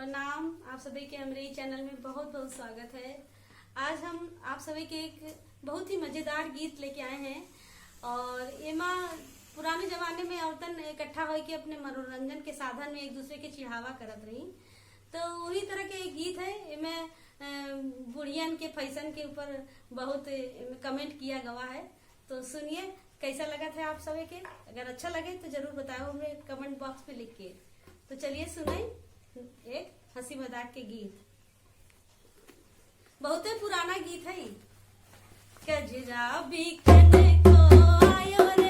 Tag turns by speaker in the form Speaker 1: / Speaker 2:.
Speaker 1: प्रणाम। आप सभी के हमारे चैनल में बहुत बहुत स्वागत है। आज हम आप सभी के एक बहुत ही मजेदार गीत लेके आए हैं और एमा पुराने जमाने में औरतन इकट्ठा होके अपने मनोरंजन के साधन में एक दूसरे के चिढ़ावा करत रही, तो वही तरह के एक गीत है। इनमें बुढ़ियन के फैशन के ऊपर बहुत कमेंट किया गवा है, तो सुनिए कैसा लगा था आप सभी के। अगर अच्छा लगे तो जरूर बताओ हमें कमेंट बॉक्स में लिख के। तो चलिए सुनाई एक हंसी मजाक के गीत। बहुत पुराना गीत है। कजरा बिकने को आयो रे